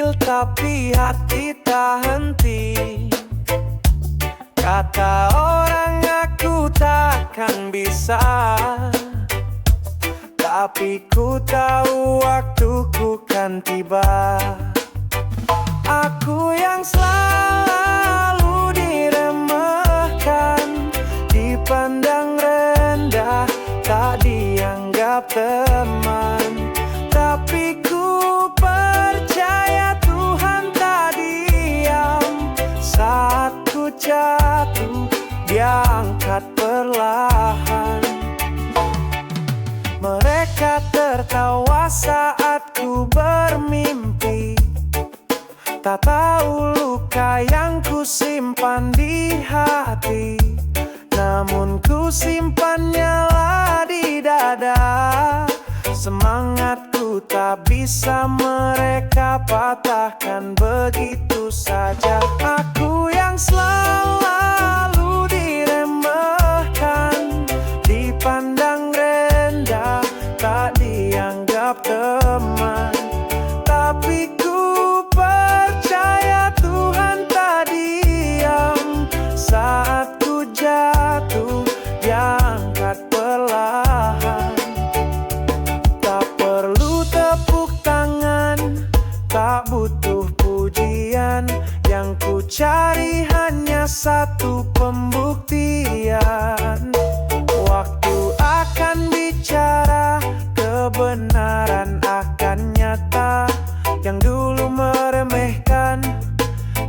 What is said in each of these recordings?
kecil tapi hati tak henti. Kata orang aku takkan bisa, tapi ku tahu waktuku kan tiba. Aku yang selalu diremehkan, dipandang rendah, tak dianggap teman. Tapi ku percaya Tuhan tak diam. Saat ku jatuh, Dia angkat perlahan. Mereka tertawa saat ku bermimpi, tak tahu luka yang ku simpan di hati. Namun ku simpannya lah di dada. Semangatku tak bisa mereka patahkan begitu saja. Aku yang selalu diremehkan, dipandang rendah, tak dianggap teman. Tapi ku percaya Tuhan tak diam. Saat ku jatuh, Dia angkat perlahan. Tak perlu tepuk tangan, tak butuh pujian. Yang ku cari hanya satu pembuktian. Waktu akan bicara, kebenaran akan nyata. Yang dulu meremehkan,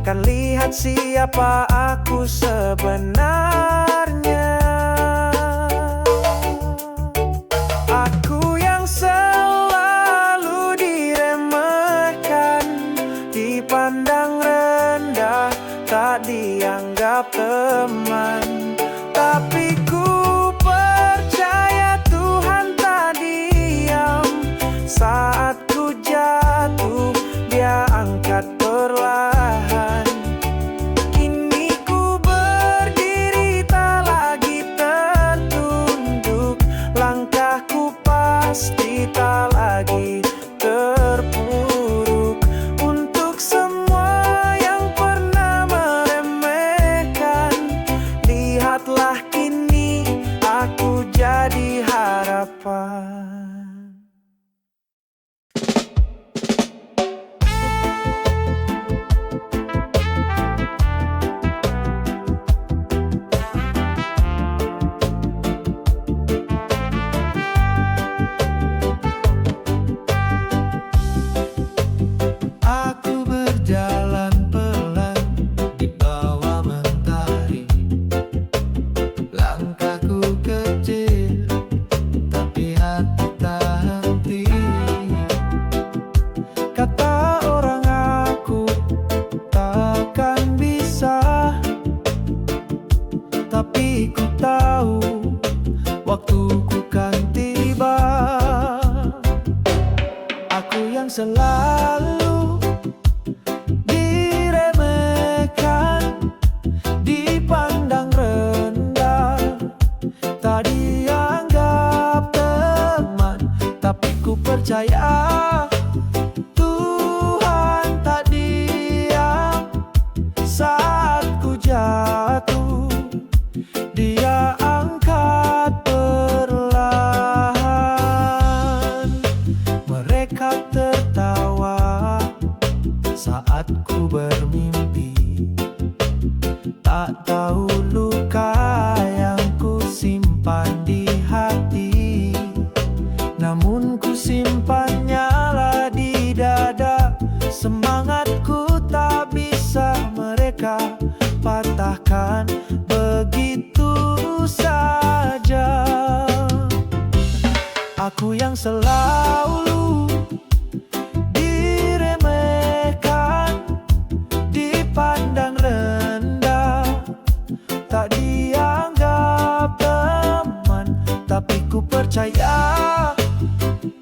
kan lihat siapa aku sebenarnya. Aku yang selalu diremehkan, dipandang rendah, tak dianggap teman. Tapi ku percaya Tuhan tak diam. Saat ku jatuh, Dia angkat perlahan. Kini ku berdiri tak lagi tertunduk. Langkahku pasti tak lagi terpuruk. Untuk semua yang pernah meremehkan, lihatlah kini aku jadi harapan. Aku berjalan pelan di bawah mentari. Langkahku kecil, tapi hati tak henti. Kata orang aku takkan bisa, tapi ku tahu waktuku kan tiba. Aku yang selalu diremehkan, dipandang rendah, tak dianggap teman. Tapi ku percaya Tuhan tak diam. Saat ku jatuh, Dia angkat perlahan. Mereka tertawa saat ku bermimpi, tak tahu luka yang ku simpan di hati. Namun ku simpannya lah di dada. Semangatku tak bisa mereka patahkan begitu saja. Aku yang selalu diremehkan, dipandang rendah, tak dianggap teman. Tapi ku percaya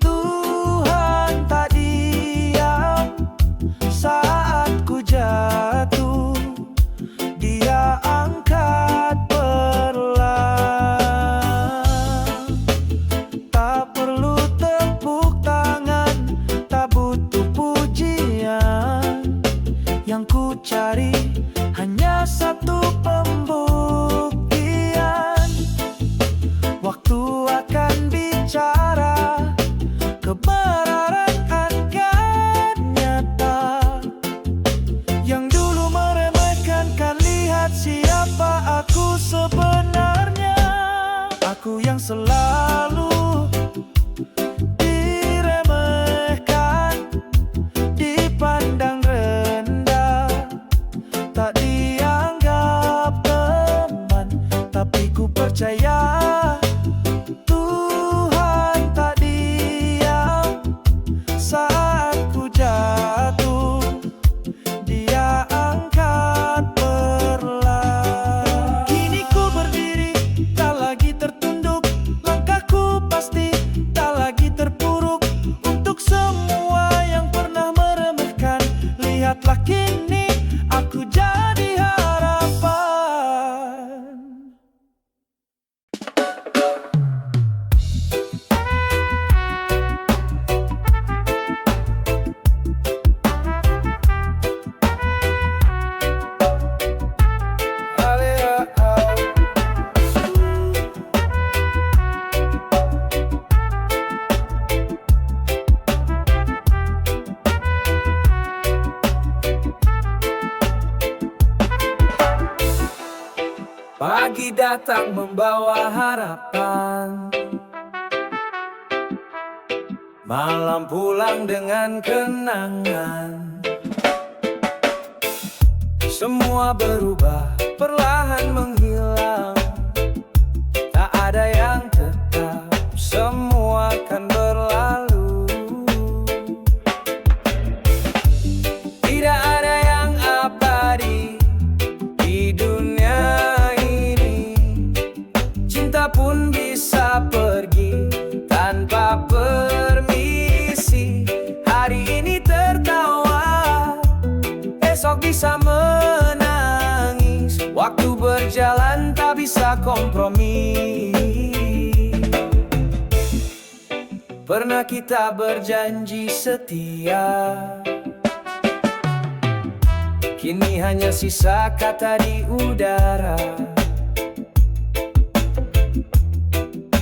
Tuhan tak diam. Saat ku jatuh, Dia angkat perlahan. Tak perlu tepuk tangan, datang membawa harapan. Malam pulang dengan kenangan. Semua berubah, perlahan menghilang. Tak ada yang tetap, semua akan berlalu. Tidak ada yang abadi di dunia ini. Cinta pun bisa pergi tanpa permisi. Hari ini tertawa, esok bisa menangis. Waktu berjalan tak bisa kompromi. Pernah kita berjanji setia, kini hanya sisa kata di udara.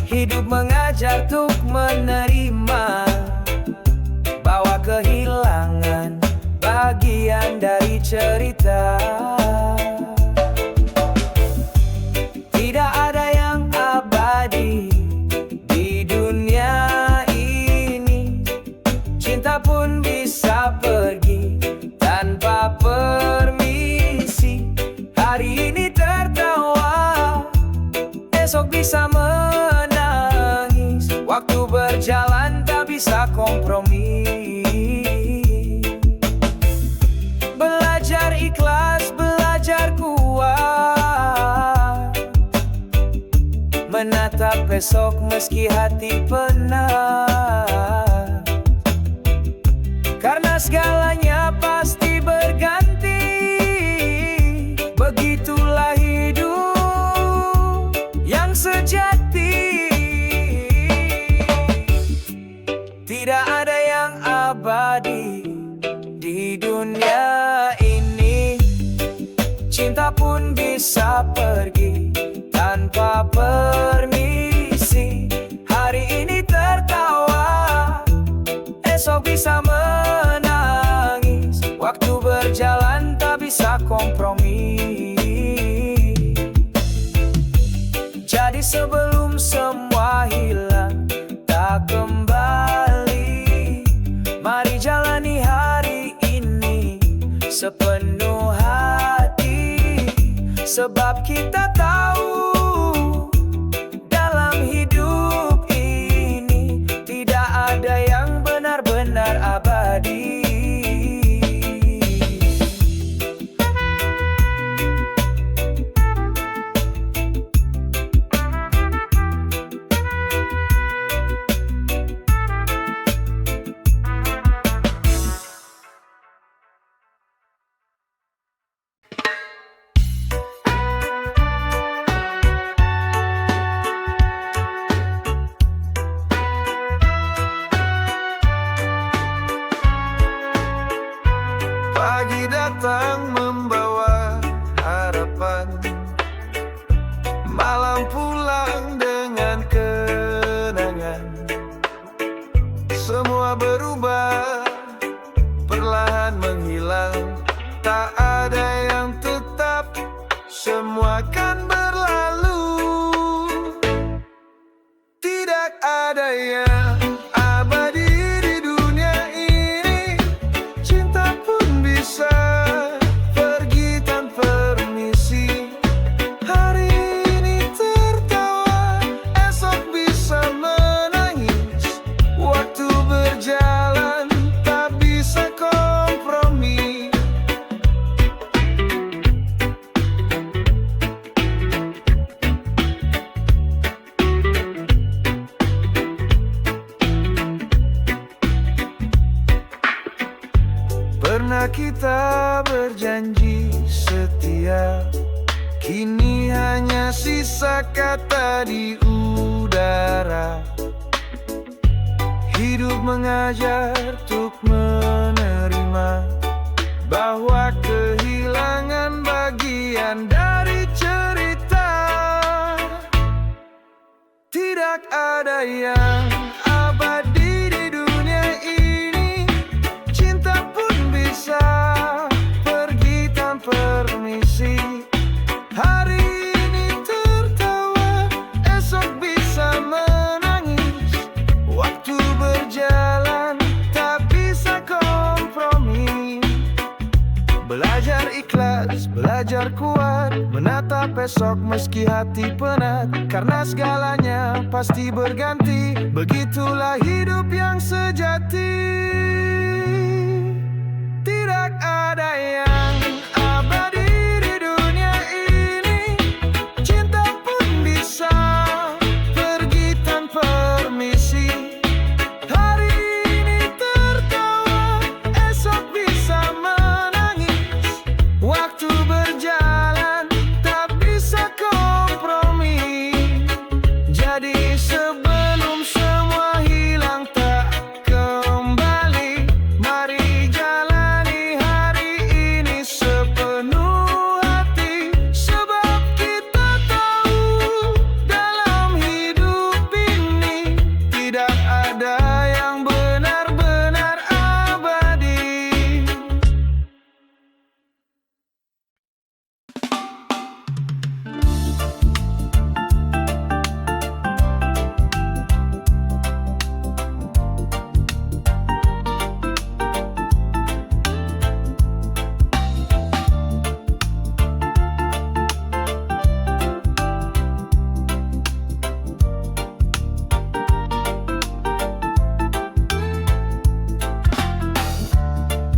Hidup mengajar untuk menerima bahwa kehilangan bagian dari cerita. Tidak ada yang abadi di dunia ini. Cinta pun bisa pergi tanpa permisi. Hari ini tertawa, esok bisa menangis. Waktu berjalan tak bisa kompromi. Belajar ikhlas, belajar kuat, menatap besok meski hati penat. Karena segalanya pasti berganti. Begitulah hidup yang sejati. Tidak ada yang abadi di dunia ini. Cinta pun bisa pergi tanpa permisi. Hari ini tertawa, esok bisa menangis. Waktu berjalan tak bisa kompromi. Jadi sebelum semua hilang tak kembali, mari jalani hari ini sepenuh hati. Sebab kita tahu dalam hidup ini tidak ada yang benar-benar abadi. Pagi datang membawa harapan. Malam pulang dengan kenangan. Semua berubah, perlahan menghilang. Tak ada yang tetap, semua kan berlalu. Tidak ada yang abadi di dunia ini. Cinta pun bisa pergi tanpa permisi. Hari ini tertawa, esok bisa menangis. Waktu berjalan tak bisa kompromi. Pernah kita berjanji setia, kini hanya sisa kata di udara. Hidup mengajar untuk menerima bahwa kehilangan bagian dari cerita. Tidak ada yang abadi di dunia ini. Cinta pun bisa pergi tanpa permisi. Hari ini keras, belajar kuat, menatap esok meski hati penat. Karena segalanya pasti berganti, begitulah hidup yang sejati. Tidak ada yang abadi di dunia ini, cinta pun bisa pergi tanpa permisi. Hari ini tertawa, esok bisa menangis. Waktu berjalan, tak bisa kompromi. Jadi sebelum semua hilang tak kembali, mari jalani hari ini sepenuh hati. Sebab kita tahu dalam hidup ini tidak ada yang benar-benar abadi.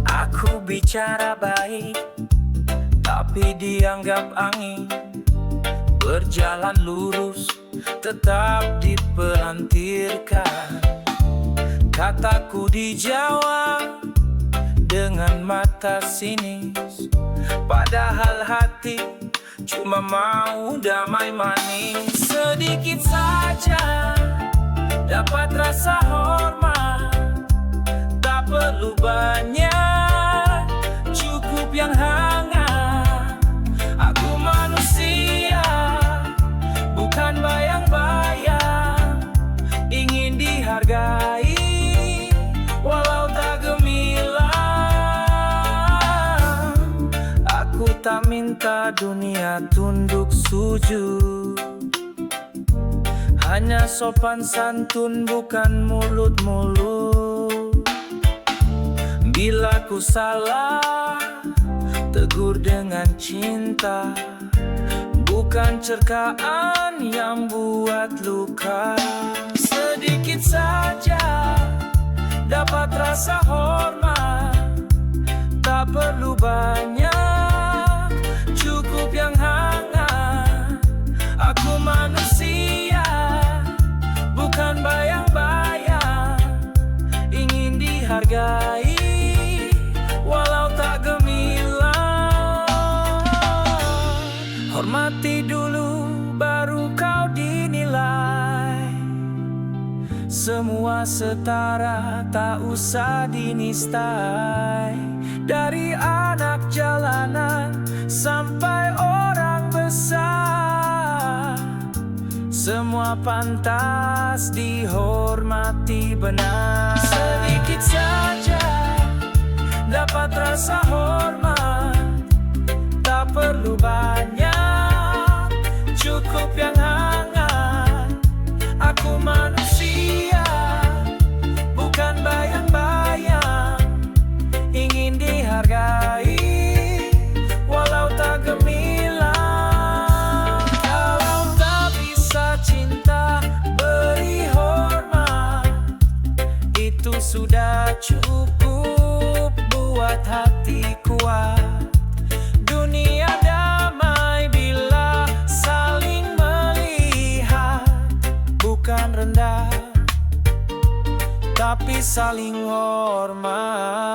Aku bicara baik, tapi dianggap angin. Berjalan lurus, tetap dipelantirkan. Kataku dijawab dengan mata sinis, padahal hati cuma mau damai manis. Sedikit saja dapat rasa hormat, tak perlu banyak, cukup yang hangat. Aku manusia, bukan bayang-bayang, ingin dihargai walau tak gemilang. Aku tak minta dunia tunduk sujud, hanya sopan santun bukan mulut-mulut. Bila ku salah, tegur dengan cinta, bukan cerkaan yang buat luka. Sedikit saja dapat rasa hormat, tak perlu banyak, cukup yang hangat. Aku manusia, bukan bayang-bayang, ingin dihargai walau tak gemilang. Hormati dulu baru kau dinilai. Semua setara, tak usah dinistai. Dari anak jalanan sampai orang besar, semua pantas dihormati benar. Sedikit saja dapat rasa hormat, tak perlu banyak, cukup yang hangat. Aku manusia, bukan bayang-bayang, ingin dihargai walau tak gemilang. Kalau tak bisa cinta, beri hormat, itu sudah cukup buat hati kuat. Dunia damai bila saling melihat, bukan rendah, tapi saling hormat.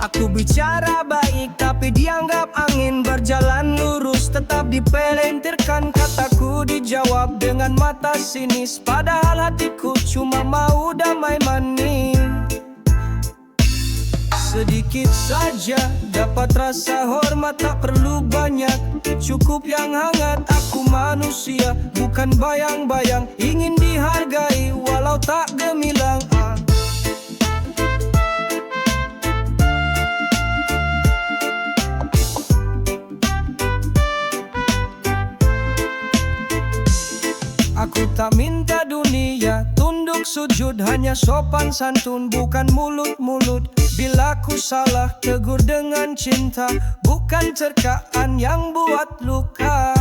Aku bicara baik tapi dianggap angin, berjalan lurus tetap dipelintirkan. Kataku dijawab dengan mata sinis, padahal hatiku cuma mau damai manis. Sedikit saja dapat rasa hormat, tak perlu banyak, cukup yang hangat. Aku manusia, bukan bayang-bayang, ingin dihargai walau tak gemilang. Aku tak minta dunia tunduk sujud, hanya sopan santun, bukan mulut-mulut. Bila ku salah, tegur dengan cinta, bukan cerkaan yang buat luka.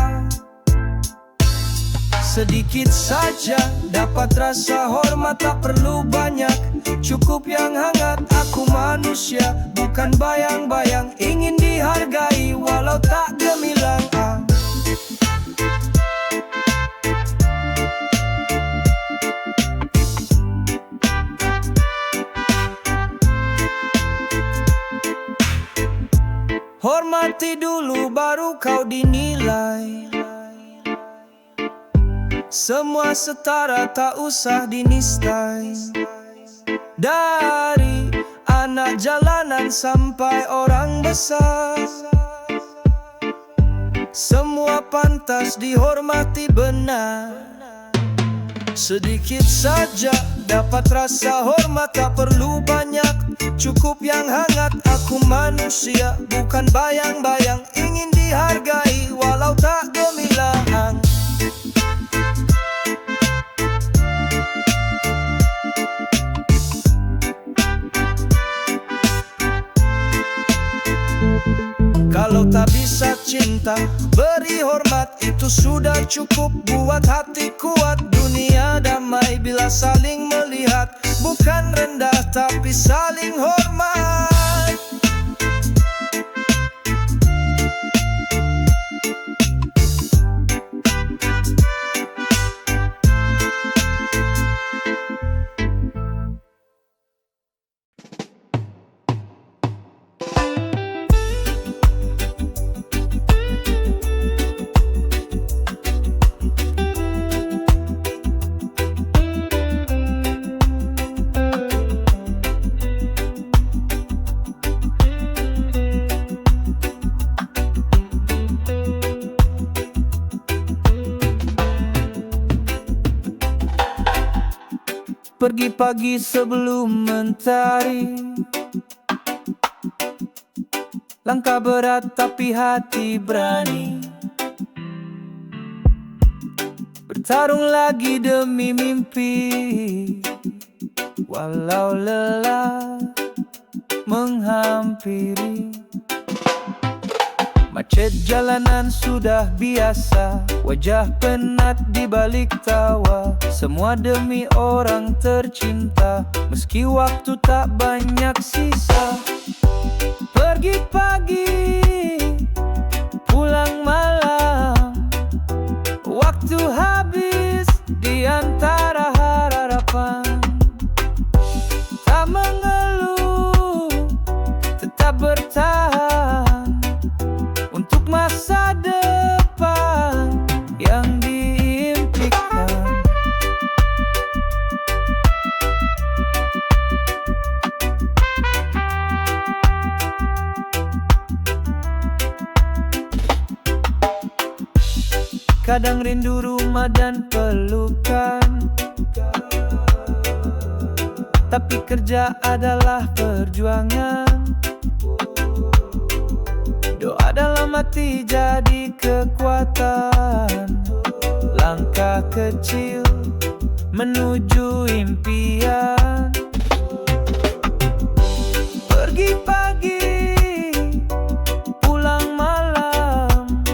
Sedikit saja dapat rasa hormat, tak perlu banyak, cukup yang hangat. Aku manusia, bukan bayang-bayang, ingin dihargai walau tak gemilang. Hormati dulu baru kau dinilai. Semua setara, tak usah dinistai. Dari anak jalanan sampai orang besar, semua pantas dihormati benar. Sedikit saja dapat rasa hormat, tak perlu banyak, cukup yang hangat. Aku manusia, bukan bayang-bayang, ingin dihargai walau tak gemilang. Kalau tak bisa cinta, beri hormat, itu sudah cukup buat hati kuat. Dunia damai bila saling melihat, bukan rendah tapi saling hormat. Pergi pagi sebelum mentari, langkah berat tapi hati berani. Bertarung lagi demi mimpi, walau lelah menghampiri. Macet jalanan sudah biasa, wajah penat di balik tawa. Semua demi orang tercinta, meski waktu tak banyak sisa. Pergi pagi, pulang malam, waktu habis di antara harapan. Tak mengeluh, tetap bertahan untuk masa depan yang diimpikan. Kadang rindu rumah dan pelukan, tapi kerja adalah perjuangan. Doa dalam hati jadi kekuatan. Langkah kecil menuju impian. Pergi pagi, pulang malam,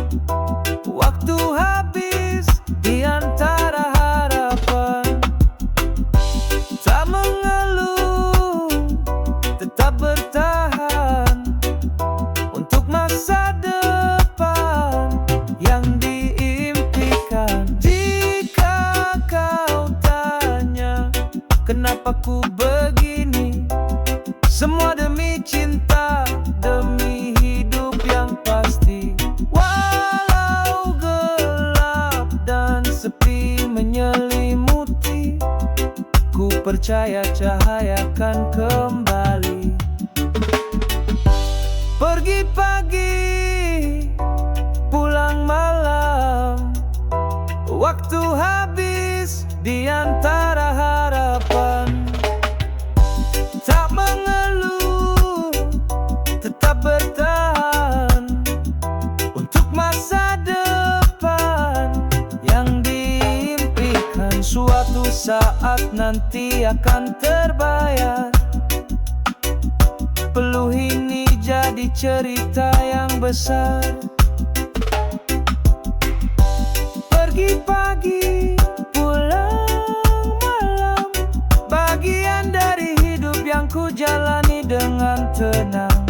waktu habis di antara harapan. Tak mengeluh, tetap bertahan untuk masa depan yang diimpikan. Jika kau tanya kenapa ku begini, semua demi cinta, demi hidup yang pasti. Walau gelap dan sepi menyelimuti, ku percaya cahaya akan kembali. Pergi pagi, pulang malam, waktu habis di antara harapan. Tak mengeluh, tetap bertahan untuk masa depan yang diimpikan. Suatu saat nanti akan terbayar. Peluh ini jadi cerita yang besar. Pergi pagi, pulang malam, bagian dari hidup yang ku jalani dengan tenang.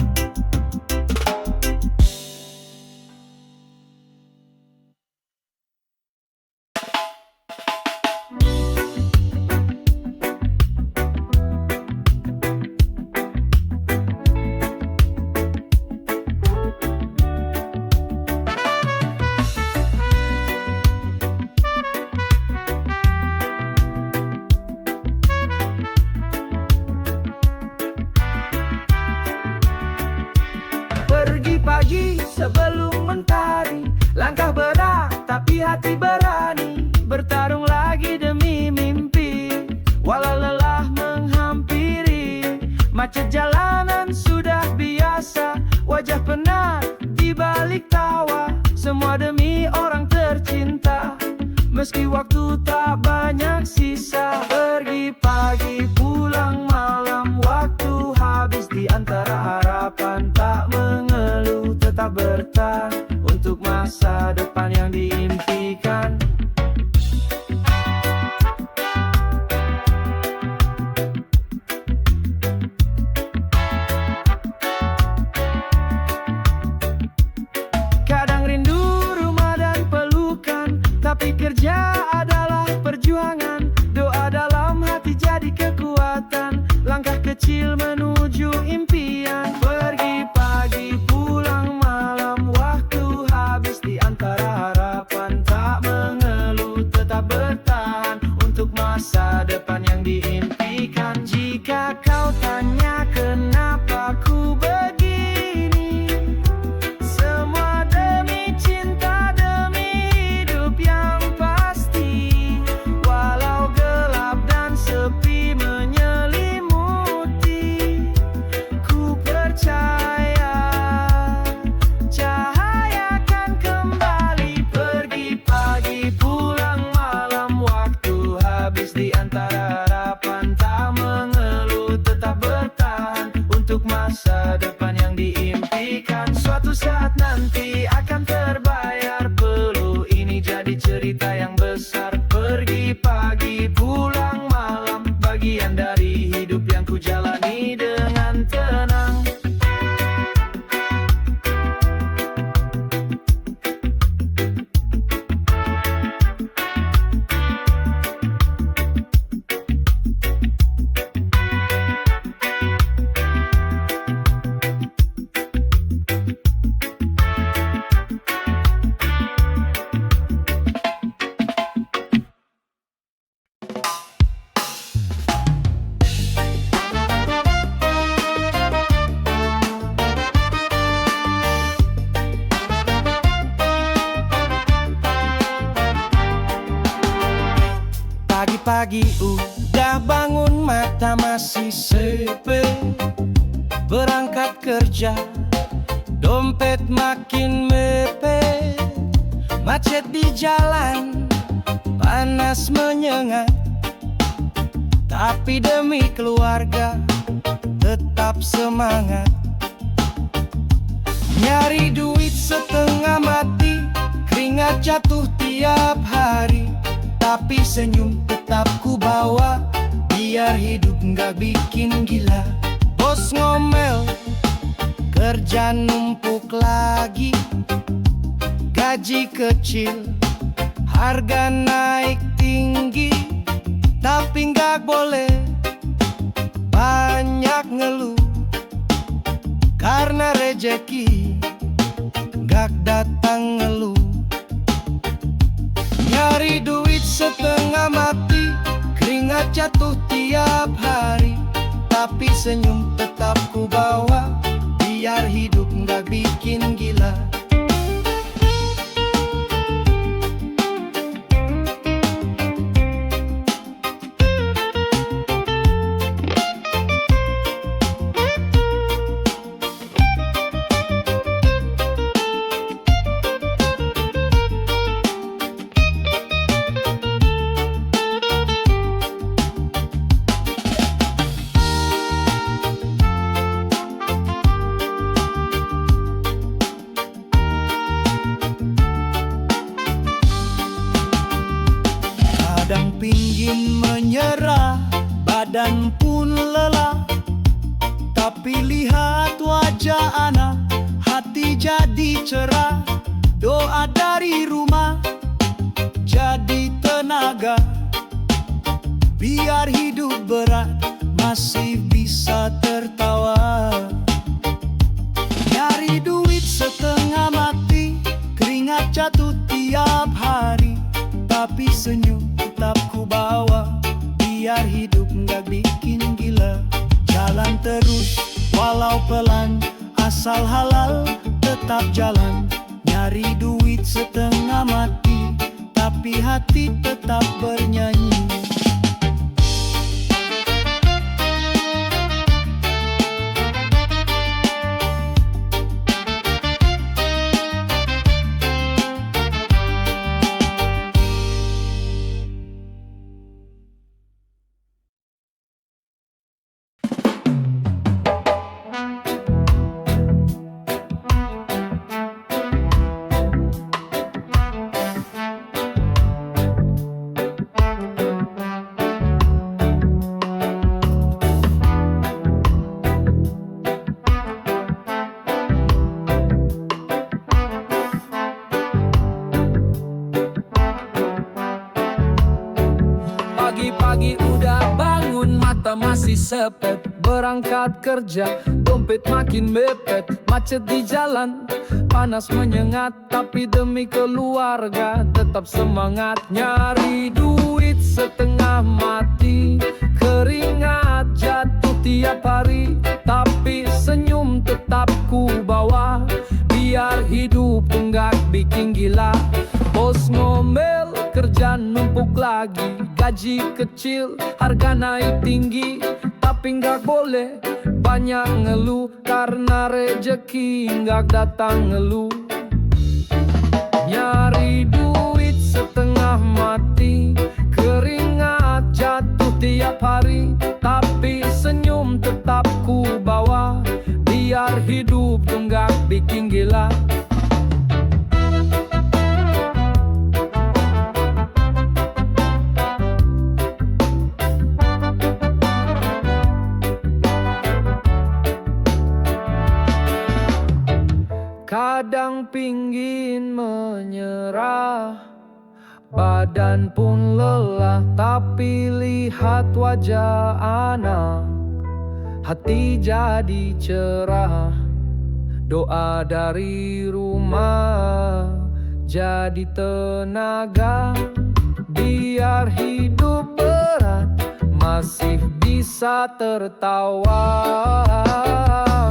Pergi pagi sebelum mentari, langkah berat tapi hati berani, bertarung lagi demi mimpi. Walau lelah menghampiri, macet jalanan sudah biasa, wajah penat di balik tawa, semua demi orang tercinta. Meski waktu tak banyak sisa, pergi pagi pulang malam, waktu habis di antara harapan. Tak mengeluh, tetap bertahan untuk masa depan yang diimpikan. Kadang rindu rumah dan pelukan, tapi kerja adalah perjuangan. Doa dalam hati jadi kekuatan, langkah kecil menuju impian. Pergi pagi pulang malam, waktu habis di antara harapan. Tak mengeluh, tetap bertahan untuk masa depan yang diimpikan. Jika kau tanya kenapa ku begini, semua demi cinta, demi hidup yang pasti. Walau gelap dan sepi menyelimuti, ku percaya cahaya akan kembali. Pergi pagi pulang malam, waktu habis di antara harapan. Tak mengeluh, tetap bertahan untuk masa depan yang diimpikan. Suatu saat nanti akan terbayar. Peluh ini jadi cerita yang besar. Pergi pagi pulang malam, bagian dari hidup yang ku jalani dengan tenang. Pagi-pagi udah bangun, mata masih sepi, berangkat kerja, dompet makin mepet. Macet di jalan, panas menyengat, tapi demi keluarga tetap semangat. Nyari duit setengah mati, keringat jatuh tiap hari, tapi senyum tetap ku bawa, biar hidup nggak bikin gila. Bos ngomel, kerja numpuk lagi, gaji kecil, harga naik tinggi, tapi nggak boleh banyak ngeluh, karena rejeki nggak datang ngeluh. Nyari duit setengah mati, keringat jatuh tiap hari, tapi senyum tetap ku bawa, biar biar hidup nggak bikin gila. Kadang pingin menyerah, badan pun lelah. Tapi lihat wajah anak, hati jadi cerah. Doa dari rumah jadi tenaga, biar hidup berat masih bisa tertawa. Nyari duit setengah mati, keringat jatuh tiap hari. Tapi senyum tetap ku bawa, biar hidup nggak bikin gila. Jalan terus walau pelan, asal halal tetap jalan. Nyari duit setengah mati, tapi hati tetap bernyanyi. Pagi-pagi udah bangun, mata masih sepet. Berangkat kerja, dompet makin mepet. Macet di jalan, panas menyengat. Tapi demi keluarga tetap semangat. Nyari duit setengah mati, keringat jatuh tiap hari. Tapi senyum tetap ku bawa, biar hidup enggak bikin gila. Bos ngomel, kerja numpuk lagi. Gaji kecil, harga naik tinggi. Tapi nggak boleh banyak ngeluh, karena rejeki nggak datang ngeluh. Nyari duit setengah mati, keringat jatuh tiap hari. Tapi senyum tetap ku bawa, biar hidup nggak bikin gila. Kadang pingin menyerah, badan pun lelah. Tapi lihat wajah anak, hati jadi cerah. Doa dari rumah jadi tenaga, biar hidup berat masih bisa tertawa.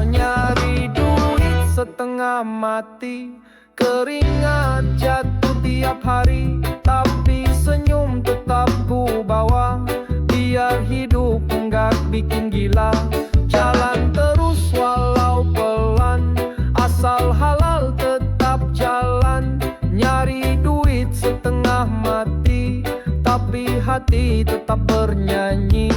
Nyari duit setengah mati, keringat jatuh tiap hari. Tapi senyum tetap ku bawa, biar hidup enggak bikin gila. Jalan terus walau pelan, asal halal tetap jalan. Nyari duit setengah mati, tapi hati tetap bernyanyi.